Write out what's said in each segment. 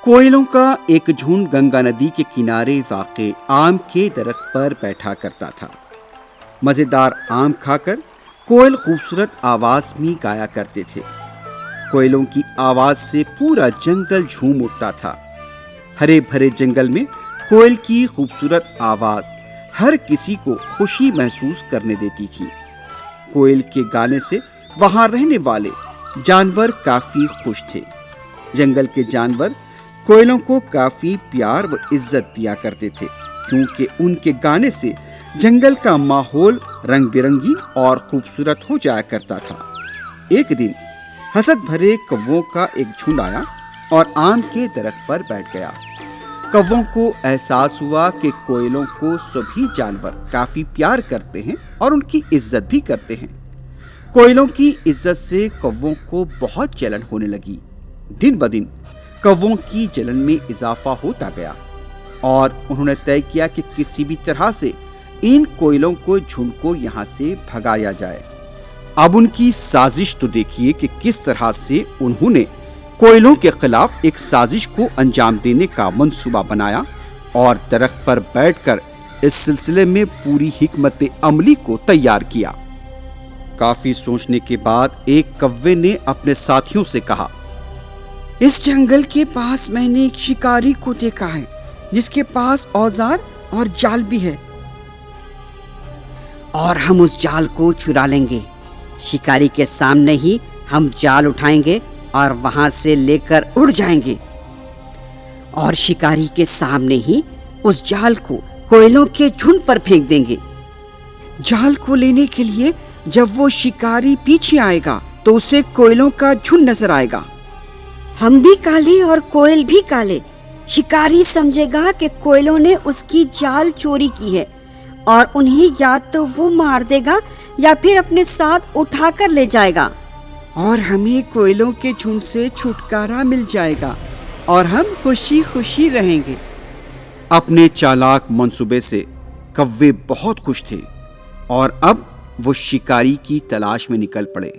کوئلوں کا ایک جھنڈ گنگا ندی کے کنارے واقع آم کے درخت پر بیٹھا کرتا تھا۔ مزیدار آم کھا کر کوئل خوبصورت آواز میں گایا کرتے تھے۔ کوئلوں کی آواز سے پورا جنگل جھوم اٹھتا تھا۔ ہرے بھرے جنگل میں کوئل کی خوبصورت آواز ہر کسی کو خوشی محسوس کرنے دیتی تھی۔ کوئل کے گانے سے وہاں رہنے والے جانور کافی خوش تھے۔ جنگل کے جانور کوئلوں کو کافی پیار و عزت دیا کرتے تھے، کیونکہ ان کے گانے سے جنگل کا ماحول رنگ برنگی اور خوبصورت ہو جایا کرتا تھا۔ ایک دن حسد بھرے کووں کا ایک جھنڈ آیا اور آم کے درخت پر بیٹھ گیا۔ کووں کو احساس ہوا کہ کوئلوں کو سبھی جانور کافی پیار کرتے ہیں اور ان کی عزت بھی کرتے ہیں۔ کوئلوں کی عزت سے کووں کو بہت جلن ہونے لگی۔ دن بدن کووں کی جلن میں اضافہ ہوتا گیا اور انہوں نے طے کیا کہ کسی بھی طرح سے ان کوئلوں کو جھنڈ کو یہاں سے بھگایا جائے۔ اب ان کی سازش تو دیکھیے کہ کس طرح سے انہوں نے کوئلوں کے خلاف ایک سازش کو انجام دینے کا منصوبہ بنایا اور درخت پر بیٹھ کر اس سلسلے میں پوری حکمت عملی کو تیار کیا۔ کافی سوچنے کے بعد ایک کوے نے اپنے ساتھیوں سے کہا، اس جنگل کے پاس میں نے ایک شکاری کو دیکھا ہے جس کے پاس اوزار اور جال بھی ہے، اور ہم اس جال کو چرا لیں گے۔ شکاری کے سامنے ہی ہم جال اٹھائیں گے اور وہاں سے لے کر اڑ جائیں گے، اور شکاری کے سامنے ہی اس جال کو کوئلوں کے جھنڈ پر پھینک دیں گے۔ جال کو لینے کے لیے جب وہ شکاری پیچھے آئے گا تو اسے کوئلوں کا جھنڈ نظر آئے گا۔ ہم بھی کالے اور کوئل بھی کالے۔ شکاری سمجھے گا کہ کوئلوں نے اس کی جال چوری کی ہے اور انہیں یا تو وہ مار دے گا یا پھر اپنے ساتھ اٹھا کر لے جائے گا، اور ہمیں کوئلوں کے جھنڈ سے چھٹکارا مل جائے گا اور ہم خوشی خوشی رہیں گے۔ اپنے چالاک منصوبے سے کوے بہت خوش تھے اور اب وہ شکاری کی تلاش میں نکل پڑے۔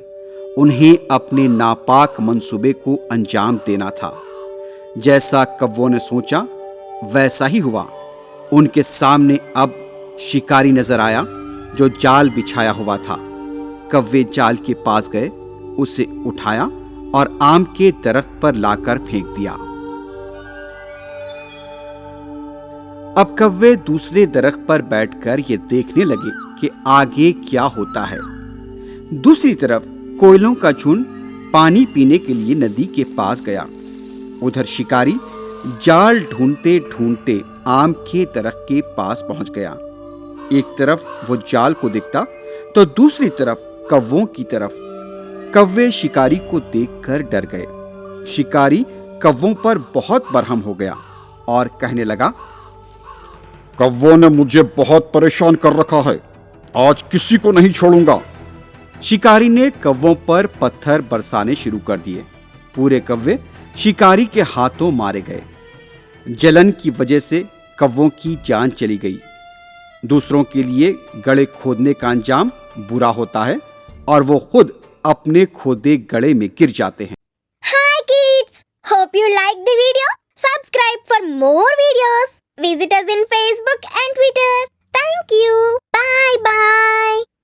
انہیں اپنے ناپاک منصوبے کو انجام دینا تھا۔ جیسا کووں نے سوچا ویسا ہی ہوا۔ ان کے سامنے اب شکاری نظر آیا جو جال بچھایا ہوا تھا۔ کوے جال کے پاس گئے، اسے اٹھایا اور آم کے درخت پر لا کر پھینک دیا۔ اب کوے دوسرے درخت پر بیٹھ کر یہ دیکھنے لگے کہ آگے کیا ہوتا ہے۔ دوسری طرف کوئلوں کا جھنڈ پانی پینے کے لیے ندی کے پاس گیا۔ ادھر شکاری جال ڈھونڈتے ڈھونڈتے آم کے درخت کے پاس پہنچ گیا۔ ایک طرف وہ جال کو دیکھتا تو دوسری طرف کووں کی طرف۔ کوے شکاری کو دیکھ کر ڈر گئے۔ شکاری کووں پر بہت برہم ہو گیا اور کہنے لگا، کووں نے مجھے بہت پریشان کر رکھا ہے، آج کسی کو نہیں چھوڑوں گا۔ شکاری نے کووں پر پتھر برسانے شروع کر دیے۔ پورے کوے شکاری کے ہاتھوں مارے گئے۔ جلن کی وجہ سے کووں کی جان چلی گئی۔ دوسروں کے لیے گڑھے کھودنے کا انجام برا ہوتا ہے اور وہ خود اپنے کھودے گڑھے میں گر جاتے ہیں۔ Hi kids! Hope you like the video. Subscribe for more videos. Visit us in Facebook and Twitter. Thank you. Bye bye.